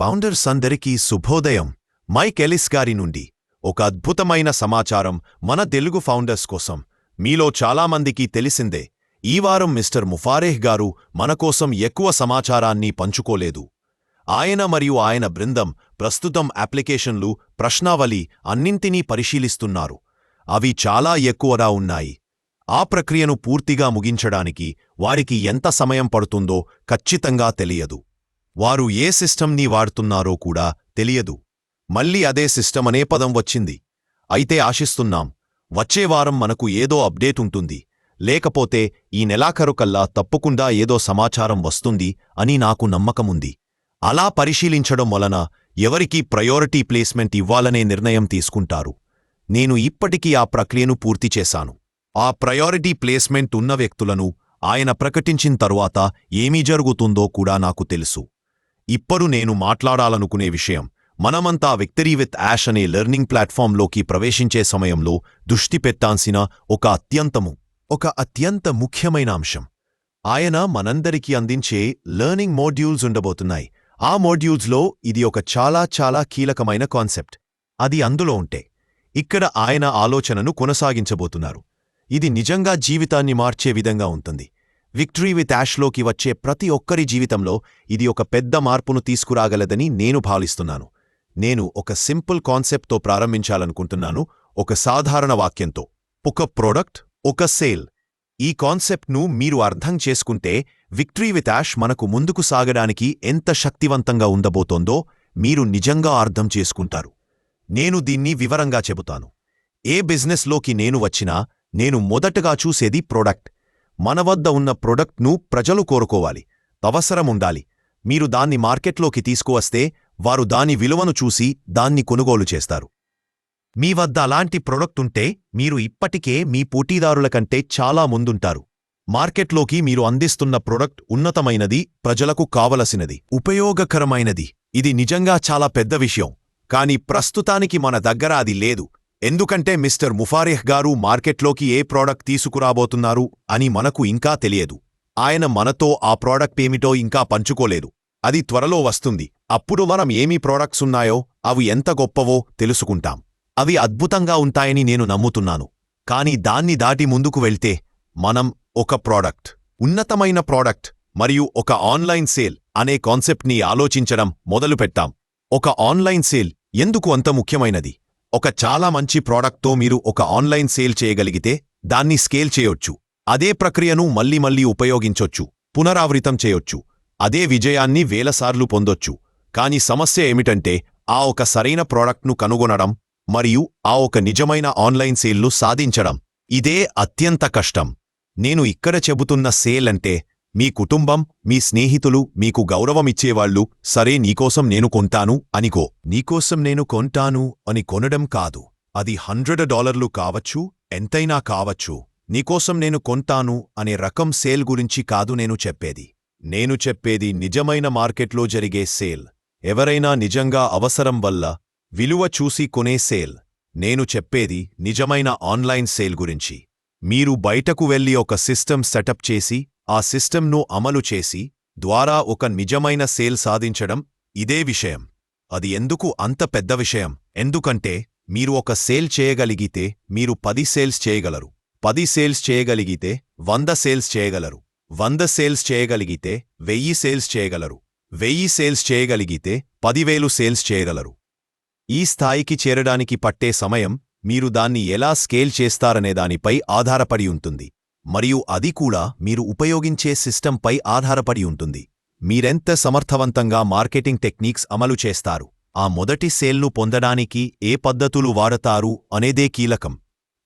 Founders అందరికీ శుభోదయం. Mic Ellis గారి నుండి ఒక అద్భుతమైన సమాచారం మన తెలుగు ఫౌండర్స్ కోసం. మీలో చాలామందికి తెలిసిందే, ఈ వారం మిస్టర్ ముఫారేహ్ గారు మనకోసం ఎక్కువ సమాచారాన్ని పంచుకోలేదు. ఆయన మరియు ఆయన బృందం ప్రస్తుతం అప్లికేషన్లు, ప్రశ్నావళి అన్నింటినీ పరిశీలిస్తున్నారు. అవి చాలా ఎక్కువగా ఉన్నాయి. ఆ ప్రక్రియను పూర్తిగా ముగించడానికి వారికి ఎంత సమయం పడుతుందో ఖచ్చితంగా తెలియదు. వారు ఏ సిస్టమ్ని వాడుతున్నారో కూడా తెలియదు. మళ్ళీ అదే సిస్టమ్ అనే పదం వచ్చింది. అయితే ఆశిస్తున్నాం, వచ్చే వారం మనకు ఏదో అప్డేట్ ఉంటుంది, లేకపోతే ఈ నెలాఖరుకల్లా తప్పకుండా ఏదో సమాచారం వస్తుంది అని నాకు నమ్మకముంది. అలా పరిశీలించడం వలన ఎవరికి ప్రయారిటీ ప్లేస్మెంట్ ఇవ్వాలనే నిర్ణయం తీసుకుంటారు. నేను ఇప్పటికీ ఆ ప్రక్రియను పూర్తి చేశాను. ఆ ప్రయారిటీ ప్లేస్మెంట్ ఉన్న వ్యక్తులను ఆయన ప్రకటించిన తరువాత ఏమీ జరుగుతుందో కూడా నాకు తెలుసు. ఇప్పుడు నేను మాట్లాడాలనుకునే విషయం, మనమంతా విక్టరీ విత్ యాష్ అనే లెర్నింగ్ ప్లాట్ఫామ్లోకి ప్రవేశించే సమయంలో దృష్టి పెట్టాల్సిన ఒక అత్యంత ముఖ్యమైన అంశం. ఆయన మనందరికీ అందించే లెర్నింగ్ మోడ్యూల్స్ ఉండబోతున్నాయి. ఆ మోడ్యూల్స్లో ఇది ఒక చాలా కీలకమైన కాన్సెప్ట్. అది అందులో ఉంటే ఇక్కడ ఆయన ఆలోచనను కొనసాగించబోతున్నారు. ఇది నిజంగా జీవితాన్ని మార్చే విధంగా ఉంటుంది. విక్టరీ విత్ యాష్లోకి వచ్చే ప్రతి ఒక్కరి జీవితంలో ఇది ఒక పెద్ద మార్పును తీసుకురాగలదని నేను భావిస్తున్నాను. నేను ఒక సింపుల్ కాన్సెప్ట్తో ప్రారంభించాలనుకుంటున్నాను, ఒక సాధారణ వాక్యంతో. ఒక ప్రోడక్ట్, ఒక సేల్. ఈ కాన్సెప్ట్ను మీరు అర్థం చేసుకుంటే విక్టరీ విత్ యాష్ మనకు ముందుకు సాగడానికి ఎంత శక్తివంతంగా ఉండబోతోందో మీరు నిజంగా అర్థం చేసుకుంటారు. నేను దీన్ని వివరంగా చెబుతాను. ఏ బిజినెస్లోకి నేను వచ్చినా నేను మొదటగా చూసేది ప్రోడక్ట్. మన వద్ద ఉన్న ప్రోడక్ట్ను ప్రజలు కోరుకోవాలి, అవసరముండాలి. మీరు దాన్ని మార్కెట్లోకి తీసుకువస్తే వారు దాని విలువను చూసి దాన్ని కొనుగోలు చేస్తారు. మీ వద్ద అలాంటి ప్రోడక్ట్ ఉంటే మీరు ఇప్పటికే మీ పోటీదారుల కంటే చాలా ముందుంటారు. మార్కెట్లోకి మీరు అందిస్తున్న ప్రోడక్ట్ ఉన్నతమైనది, ప్రజలకు కావలసినది, ఉపయోగకరమైనది. ఇది నిజంగా చాలా పెద్ద విషయం. కాని ప్రస్తుతానికి మన దగ్గర అది లేదు. ఎందుకంటే మిస్టర్ ముఫారేహ్ గారు మార్కెట్లోకి ఏ ప్రోడక్ట్ తీసుకురాబోతున్నారు అని మనకు ఇంకా తెలియదు. ఆయన మనతో ఆ ప్రోడక్ట్ ఏమిటో ఇంకా పంచుకోలేదు. అది త్వరలో వస్తుంది. అప్పుడు మనం ఏమి ప్రోడక్ట్స్ ఉన్నాయో, అవి ఎంత గొప్పవో తెలుసుకుంటాం. అవి అద్భుతంగా ఉంటాయని నేను నమ్ముతున్నాను. కాని దాన్ని దాటి ముందుకు వెళ్తే మనం ఒక ప్రోడక్ట్, ఉన్నతమైన ప్రోడక్ట్ మరియు ఒక ఆన్లైన్ సేల్ అనే కాన్సెప్ట్ని ఆలోచించడం మొదలుపెట్టాం. ఒక ఆన్లైన్ సేల్ ఎందుకు అంత ముఖ్యమైనది? ఒక చాలా మంచి ప్రోడక్ట్తో మీరు ఒక ఆన్లైన్ సేల్ చేయగలిగితే దాన్ని స్కేల్ చేయొచ్చు. అదే ప్రక్రియను మళ్ళీ ఉపయోగించొచ్చు, పునరావృతం చేయొచ్చు. అదే విజయాన్ని వేలసార్లు పొందొచ్చు. కాని సమస్య ఏమిటంటే ఆ ఒక సరైన ప్రోడక్ట్ను కనుగొనడం మరియు ఆ ఒక నిజమైన ఆన్లైన్ సేల్ను సాధించడం. ఇదే అత్యంత కష్టం. నేను ఇక్కడ చెబుతున్న సేల్ అంటే మీ కుటుంబం, మీ స్నేహితులు, మీకు గౌరవమిచ్చేవాళ్లు, సరే నీకోసం నేను కొంటాను అనికో. నీకోసం నేను కొంటాను అని కొనడం కాదు. అది $100 కావచ్చు, ఎంతైనా కావచ్చు. నీకోసం నేను కొంటాను అనే రకం సేల్ గురించి కాదు నేను చెప్పేది. నేను చెప్పేది నిజమైన మార్కెట్లో జరిగే సేల్. ఎవరైనా నిజంగా అవసరం వల్ల విలువ చూసి కొనే సేల్. నేను చెప్పేది నిజమైన ఆన్లైన్ సేల్ గురించి. మీరు బయటకు వెళ్లి ఒక సిస్టమ్ సెటప్ చేసి ఆ సిస్టమ్ను అమలు చేసి ద్వారా ఒక నిజమైన సేల్ సాధించడం. ఇదే విషయం. అది ఎందుకు అంత పెద్ద విషయం? ఎందుకంటే మీరు ఒక సేల్ చేయగలిగితే మీరు 10 సేల్స్ చేయగలరు. 10 సేల్స్ చేయగలిగితే 100 సేల్స్ చేయగలరు. 100 సేల్స్ చేయగలిగితే 1000 సేల్స్ చేయగలరు. 1000 సేల్స్ చేయగలిగితే 10,000 సేల్స్ చేయగలరు. ఈ స్థాయికి చేరడానికి పట్టే సమయం మీరు దాన్ని ఎలా స్కేల్ చేస్తారనే దానిపై ఆధారపడి ఉంటుంది. మరియు అది కూడా మీరు ఉపయోగించే సిస్టంపై ఆధారపడి ఉంటుంది. మీరెంత సమర్థవంతంగా మార్కెటింగ్ టెక్నిక్స్ అమలు చేస్తారు, ఆ మొదటి సేల్ను పొందడానికి ఏ పద్ధతులు వాడతారు అనేదే కీలకం.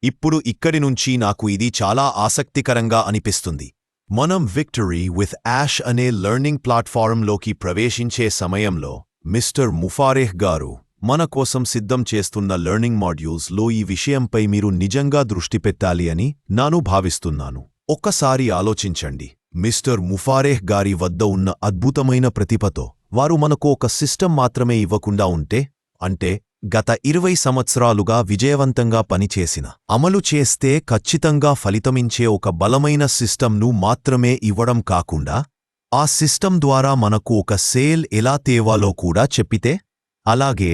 ఇప్పుడు ఇక్కడి నుంచి నాకు ఇది చాలా ఆసక్తికరంగా అనిపిస్తుంది. మనం విక్టరీ విత్ యాష్ అనే లెర్నింగ్ ప్లాట్ఫారంలోకి ప్రవేశించే సమయంలో మిస్టర్ ముఫారేహ్ గారు మన కోసం సిద్ధం చేస్తున్న లెర్నింగ్ మాడ్యూల్స్లో ఈ విషయంపై మీరు నిజంగా దృష్టి పెట్టాలి అని నేను భావిస్తున్నాను. ఒక్కసారి ఆలోచించండి. మిస్టర్ ముఫారేహ్ గారి వద్ద ఉన్న అద్భుతమైన ప్రతిభతో వారు మనకు ఒక సిస్టమ్ మాత్రమే ఇవ్వకుండా ఉంటే, అంటే గత 20 సంవత్సరాలుగా విజయవంతంగా పనిచేసిన, అమలు చేస్తే ఖచ్చితంగా ఫలితమించే ఒక బలమైన సిస్టమ్ను మాత్రమే ఇవ్వడం కాకుండా ఆ సిస్టమ్ ద్వారా మనకు ఒక సేల్ ఎలా తేవాలో కూడా చెప్పితే? అలాగే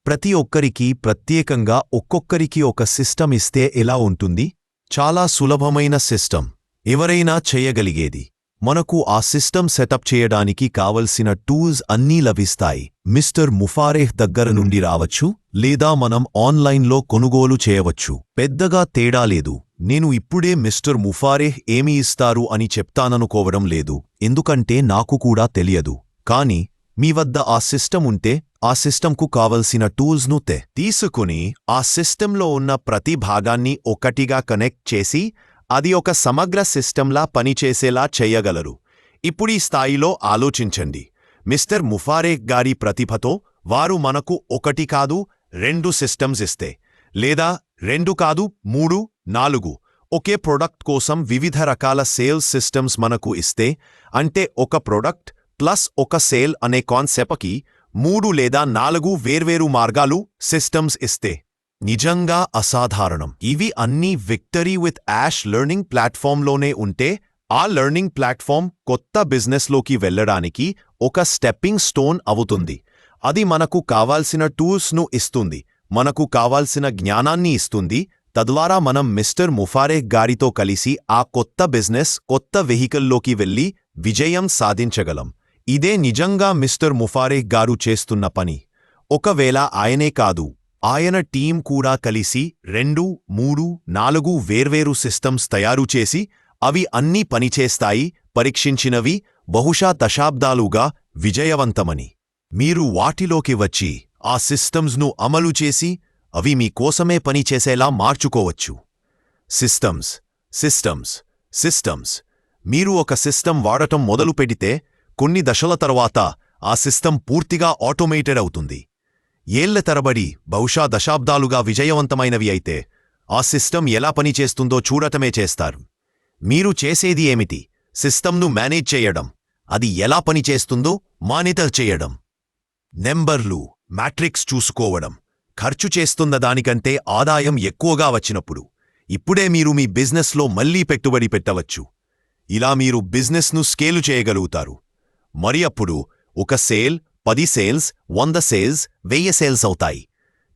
ప్రతి ఒక్కరికి ప్రత్యేకంగా ఒక్కొక్కరికి ఒక సిస్టమ్ ఇస్తే ఎలా ఉంటుంది? చాలా సులభమైన సిస్టమ్, ఎవరైనా చేయగలిగేది. మనకు ఆ సిస్టమ్ సెటప్ చేయడానికి కావలసిన టూల్స్ అన్నీ లభిస్తాయి. మిస్టర్ ముఫారేహ్ దగ్గర నుండి రావచ్చు, లేదా మనం ఆన్లైన్లో కొనుగోలు చేయవచ్చు. పెద్దగా తేడా లేదు. నేను ఇప్పుడే మిస్టర్ ముఫారేహ్ ఏమి ఇస్తారు అని చెప్తాననుకోవడం లేదు, ఎందుకంటే నాకు కూడా తెలియదు. కాని మీ వద్ద ఆ సిస్టమ్ ఉంటే ఆ సిస్టంకు కావలసిన టూల్స్ను తీసుకుని ఆ సిస్టంలో ఉన్న ప్రతి భాగాన్ని ఒకటిగా కనెక్ట్ చేసి అది ఒక సమగ్ర సిస్టంలా పనిచేసేలా చెయ్యగలరు. ఇప్పుడీ స్థాయిలో ఆలోచించండి. మిస్టర్ ముఫారేహ్ గారి ప్రతిభతో వారు మనకు 1 కాదు 2 సిస్టమ్స్ ఇస్తే, లేదా 2 కాదు 3, 4 ఒకే ప్రొడక్ట్ కోసం వివిధ రకాల సేల్స్ సిస్టమ్స్ మనకు ఇస్తే, అంటే ఒక ప్రొడక్ట్ ప్లస్ ఒక సేల్ అనే కాన్సెప్ట్కి 3 లేదా 4 వేర్వేరు మార్గాలు సిస్టమ్స్ ఇస్తే నిజంగా అసాధారణం. ఇవి అన్నీ విక్టరీ విత్ యాష్ లెర్నింగ్ ప్లాట్ఫామ్లోనే ఉంటే, ఆ లెర్నింగ్ ప్లాట్ఫామ్ కొత్త బిజినెస్లోకి వెళ్లడానికి ఒక స్టెప్పింగ్ స్టోన్ అవుతుంది. అది మనకు కావాల్సిన టూల్స్ను ఇస్తుంది, మనకు కావాల్సిన జ్ఞానాన్ని ఇస్తుంది. తద్వారా మనం మిస్టర్ ముఫారేహ్ గారితో కలిసి ఆ కొత్త బిజినెస్, కొత్త వెహికల్లోకి వెళ్లి విజయం సాధించగలం. ఇదే నిజంగా మిస్టర్ ముఫారేహ్ గారు చేస్తున్న పని. ఒకవేళ ఆయనే కాదు, ఆయన టీం కూడా కలిసి 2, 3, 4 వేర్వేరు సిస్టమ్స్ తయారు చేసి అవి అన్నీ పనిచేస్తాయి, పరీక్షించినవి, బహుశా దశాబ్దాలుగా విజయవంతమని. మీరు వాటిలోకి వచ్చి ఆ సిస్టమ్స్ను అమలు చేసి అవి మీకోసమే పనిచేసేలా మార్చుకోవచ్చు. సిస్టమ్స్ సిస్టమ్స్ సిస్టమ్స్ మీరు ఒక సిస్టమ్ వాడటం మొదలు పెడితే కొన్ని దశల తర్వాత ఆ సిస్టమ్ పూర్తిగా ఆటోమేటెడ్ అవుతుంది. ఏళ్ల తరబడి, బహుశా దశాబ్దాలుగా విజయవంతమైనవి అయితే ఆ సిస్టమ్ ఎలా పనిచేస్తుందో చూడటమే చేస్తారు. మీరు చేసేది ఏమిటి? సిస్టమ్ను మేనేజ్ చేయడం, అది ఎలా పనిచేస్తుందో మానిటర్ చేయడం, నెంబర్లు, మ్యాట్రిక్స్ చూసుకోవడం, ఖర్చు చేస్తున్న దానికంటే ఆదాయం ఎక్కువగా వచ్చినప్పుడు ఇప్పుడే మీరు మీ బిజినెస్లో మళ్లీ పెట్టుబడి పెట్టవచ్చు. ఇలా మీరు బిజినెస్ను స్కేలు చేయగలుగుతారు. మరి అప్పుడు ఒక సేల్ 10 సేల్స్, 100 సేల్స్, 1000 సేల్స్ అవుతాయి.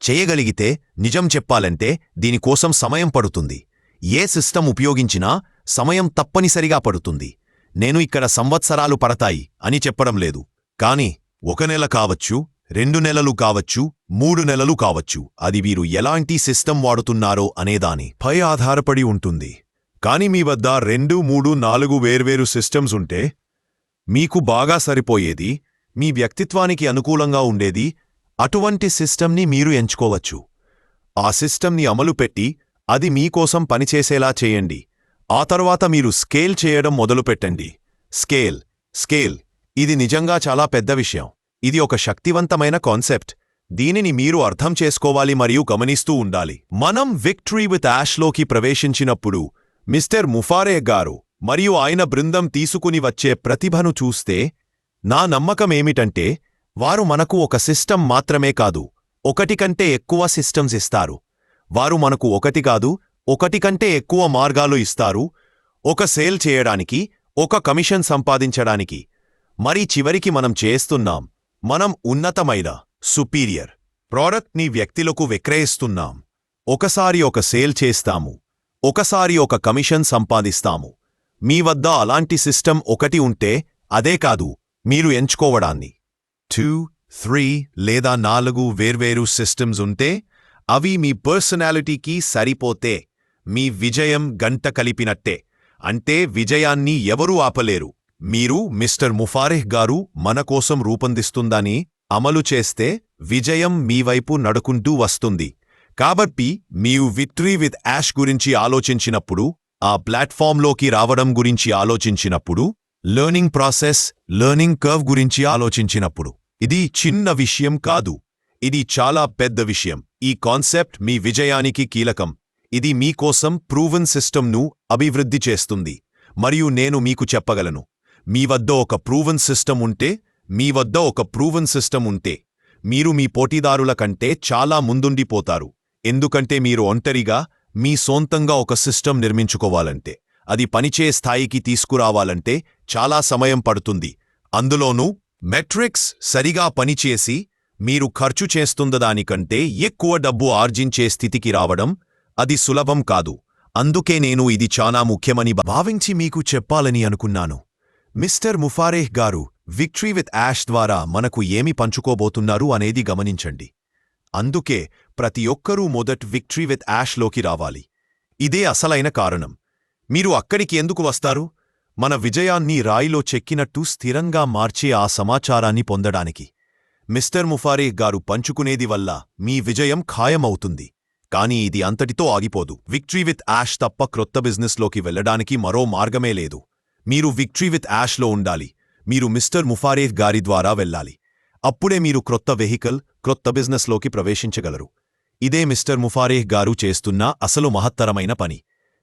చేయగలిగితే, నిజం చెప్పాలంటే దీనికోసం సమయం పడుతుంది. ఏ సిస్టమ్ ఉపయోగించినా సమయం తప్పనిసరిగా పడుతుంది. నేను ఇక్కడ సంవత్సరాలు పడతాయి అని చెప్పడం లేదు. కాని 1 నెల కావచ్చు, 2 నెలలు కావచ్చు, 3 నెలలు కావచ్చు. అది మీరు ఎలాంటి సిస్టమ్ వాడుతున్నారో అనేదానిపై ఆధారపడి ఉంటుంది. కాని మీ వద్ద 2, 3, 4 వేర్వేరు సిస్టమ్స్ ఉంటే, మీకు బాగా సరిపోయేది, మీ వ్యక్తిత్వానికి అనుకూలంగా ఉండేది, అటువంటి సిస్టమ్ని మీరు ఎంచుకోవచ్చు. ఆ సిస్టమ్ని అమలుపెట్టి అది మీకోసం పనిచేసేలా చేయండి. ఆ తర్వాత మీరు స్కేల్ చేయడం మొదలుపెట్టండి. స్కేల్ స్కేల్ ఇది నిజంగా చాలా పెద్ద విషయం. ఇది ఒక శక్తివంతమైన కాన్సెప్ట్. దీనిని మీరు అర్థం చేసుకోవాలి మరియు గమనిస్తూ ఉండాలి. మనం విక్టరీ విత్ యాష్లోకి ప్రవేశించినప్పుడు మిస్టర్ ముఫారేహ్ గారు మరియు ఆయన బృందం తీసుకుని వచ్చే ప్రతిభను చూస్తే నా నమ్మకమేమిటంటే, వారు మనకు ఒక సిస్టమ్ మాత్రమే కాదు, 1 కంటే ఎక్కువ సిస్టమ్స్ ఇస్తారు. వారు మనకు 1 కాదు, 1 కంటే ఎక్కువ మార్గాలు ఇస్తారు, ఒక సేల్ చేయడానికి, ఒక కమిషన్ సంపాదించడానికి. మరి చివరికి మనం చేస్తున్నాం, మనం ఉన్నతమైన సుపీరియర్ ప్రోడక్ట్ని వ్యక్తులకు విక్రయిస్తున్నాం. ఒకసారి ఒక సేల్ చేస్తాము, ఒకసారి ఒక కమిషన్ సంపాదిస్తాము. మీ వద్ద అలాంటి సిస్టమ్ 1 ఉంటే, అదే కాదు మీరు ఎంచుకోవడాన్ని. 2, 3 లేదా 4 వేర్వేరు సిస్టమ్స్ ఉంటే, అవి మీ పర్సనాలిటీకి సరిపోతే మీ విజయం గంట కలిపినట్టే. అంటే విజయాన్ని ఎవరూ ఆపలేరు. మీరు మిస్టర్ ముఫారేహ్ గారు మన కోసం రూపొందిస్తుందని అమలు చేస్తే విజయం మీ వైపు నడుకుంటూ వస్తుంది. కాబట్టి మీరు విక్టరీ విత్ యాష్ గురించి ఆలోచించినప్పుడు, ఆ ప్లాట్ఫామ్లోకి రావడం గురించి ఆలోచించినప్పుడు, లెర్నింగ్ ప్రాసెస్, లెర్నింగ్ కర్వ్ గురించి ఆలోచించినప్పుడు, ఇది చిన్న విషయం కాదు, ఇది చాలా పెద్ద విషయం. ఈ కాన్సెప్ట్ మీ విజయానికి కీలకం. ఇది మీకోసం ప్రూవెన్ సిస్టమ్ను అభివృద్ధి చేస్తుంది. మరియు నేను మీకు చెప్పగలను, మీ వద్ద ఒక ప్రూవెన్ సిస్టమ్ ఉంటే, మీరు మీ పోటీదారుల కంటే చాలా ముందుండిపోతారు. ఎందుకంటే మీరు ఒంటరిగా, మీ సొంతంగా ఒక సిస్టమ్ నిర్మించుకోవాలంటే అది పనిచే స్థాయికి తీసుకురావాలంటే చాలా సమయం పడుతుంది. అందులోనూ మెట్రిక్స్ సరిగా పనిచేసి మీరు ఖర్చు చేస్తున్నదానికంటే ఎక్కువ డబ్బు ఆర్జించే స్థితికి రావడం అది సులభం కాదు. అందుకే నేను ఇది చాలా ముఖ్యమని భావించి మీకు చెప్పాలని అనుకున్నాను. మిస్టర్ ముఫారేహ్ గారు విక్టరీ విత్ యాష్ ద్వారా మనకు ఏమి పంచుకోబోతున్నారు అనేది గమనించండి. అందుకే ప్రతి ఒక్కరూ మొదట విక్టరీ విత్ యాష్లోకి రావాలి. ఇదే అసలైన కారణం. మీరు అక్కడికి ఎందుకు వస్తారు? మన విజయాన్ని రాయిలో చెక్కినట్టు స్థిరంగా మార్చే ఆ సమాచారాన్ని పొందడానికి. మిస్టర్ ముఫారేహ్ గారు పంచుకునేది వల్ల మీ విజయం ఖాయమవుతుంది. కానీ ఇది అంతటితో ఆగిపోదు. విక్టరీ విత్ యాష్ తప్ప క్రొత్త బిజినెస్లోకి వెళ్లడానికి మరో మార్గమే లేదు. మీరు విక్టరీ విత్ యాష్లో ఉండాలి. మీరు మిస్టర్ ముఫారేహ్ గారి ద్వారా వెళ్ళాలి. అప్పుడే మీరు క్రొత్త వెహికల్, క్రొత్త బిజినెస్లోకి ప్రవేశించగలరు. ఇదే మిస్టర్ ముఫారేహ్ గారు చేస్తున్న అసలు మహత్తరమైన పని.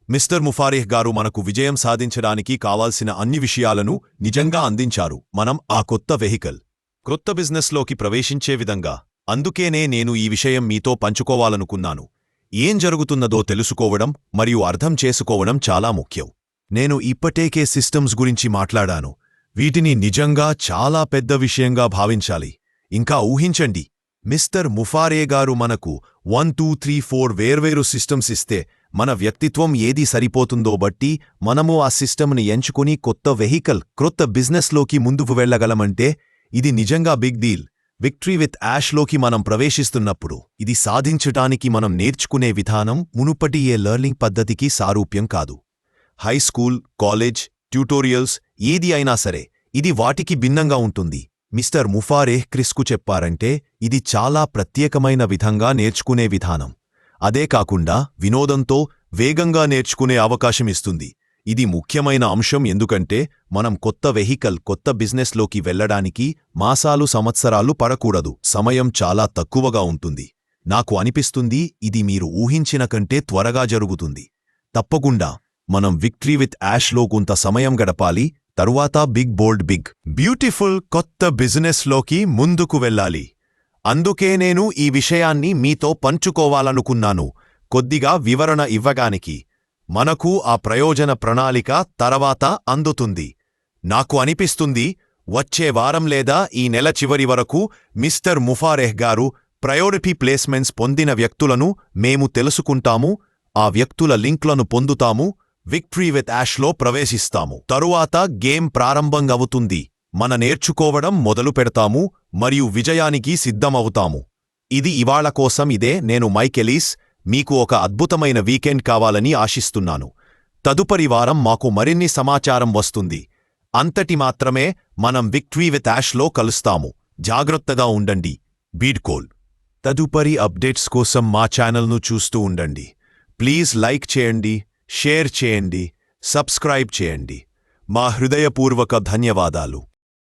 మిస్టర్ ముఫారేహ్ గారు మనకు విజయం సాధించడానికి కావాల్సిన అన్ని విషయాలను నిజంగా అందించారు. మనం ఆ కొత్త వెహికల్, క్రొత్త బిజినెస్లోకి ప్రవేశించే విధంగా. అందుకేనే నేను ఈ విషయం మీతో పంచుకోవాలనుకున్నాను. ఏం జరుగుతున్నదో తెలుసుకోవడం మరియు అర్థం చేసుకోవడం చాలా ముఖ్యం. నేను ఇప్పటికే సిస్టమ్స్ గురించి మాట్లాడాను. వీటిని నిజంగా చాలా పెద్ద విషయంగా భావించాలి. ఇంకా ఊహించండి, మిస్టర్ ముఫారే గారు మనకు 1 2 3 4 వేర్వేరు సిస్టమ్స్ ఇస్తే మన వ్యక్తిత్వం ఏది సరిపోతుందో బట్టి మనము ఆ సిస్టమ్ని ఎంచుకుని కొత్త వెహికల్, క్రొత్త బిజినెస్లోకి ముందుకు వెళ్లగలమంటే ఇది నిజంగా బిగ్ డీల్. విక్టరీ విత్ యాష్లోకి మనం ప్రవేశిస్తున్నప్పుడు ఇది సాధించటానికి మనం నేర్చుకునే విధానం మునుపటి ఏ లెర్నింగ్ పద్ధతికి సారూప్యం కాదు. హై స్కూల్, కాలేజ్, ట్యూటోరియల్స్ ఏది అయినా సరే ఇది వాటికి భిన్నంగా ఉంటుంది. మిస్టర్ ముఫారేహ్ క్రిస్కు చెప్పారంటే ఇది చాలా ప్రత్యేకమైన విధంగా నేర్చుకునే విధానం. అదే కాకుండా వినోదంతో వేగంగా నేర్చుకునే అవకాశమిస్తుంది. ఇది ముఖ్యమైన అంశం. ఎందుకంటే మనం కొత్త వెహికల్, కొత్త బిజినెస్లోకి వెళ్లడానికి మాసాలు, సంవత్సరాలు పడకూడదు. సమయం చాలా తక్కువగా ఉంటుంది. నాకు అనిపిస్తుంది ఇది మీరు ఊహించిన కంటే త్వరగా జరుగుతుంది. తప్పకుండా మనం విక్టరీ విత్ యాష్లో కొంత సమయం గడపాలి. తరువాత బిగ్ బోల్డ్ బిగ్ బ్యూటిఫుల్ కొత్త బిజినెస్లోకి ముందుకు వెళ్ళాలి. అందుకే నేను ఈ విషయాన్ని మీతో పంచుకోవాలనుకున్నాను. కొద్దిగా వివరణ ఇవ్వగానికి మనకు ఆ ప్రయోజన ప్రణాళిక తర్వాత అందుతుంది. నాకు అనిపిస్తుంది వచ్చే వారం లేదా ఈ నెల చివరి వరకు మిస్టర్ ముఫారేహ్ గారు ప్రయారిటీ ప్లేస్మెంట్స్ పొందిన వ్యక్తులను మేము తెలుసుకుంటాము. ఆ వ్యక్తుల లింక్లను పొందుతాము. విక్టరీ విత్ యాష్లో ప్రవేశిస్తాము. తరువాత గేమ్ ప్రారంభంగవుతుంది. మన నేర్చుకోవడం మొదలు పెడతాము మరియు విజయానికి సిద్ధమవుతాము. ఇది ఇవాళ కోసం ఇదే. నేను మైక్ ఎలీస్. మీకు ఒక అద్భుతమైన వీకెండ్ కావాలని ఆశిస్తున్నాను. తదుపరి వారం మాకు మరిన్ని సమాచారం వస్తుంది. అంతటి మాత్రమే మనం విక్టరీ విత్ యాష్లో కలుస్తాము. జాగ్రత్తగా ఉండండి. బీడ్కోల్. తదుపరి అప్డేట్స్ కోసం మా ఛానల్ను చూస్తూ ఉండండి. ప్లీజ్ లైక్ చేయండి, షేర్ చేయండి, సబ్స్క్రైబ్ చేయండి. మా హృదయపూర్వక ధన్యవాదాలు.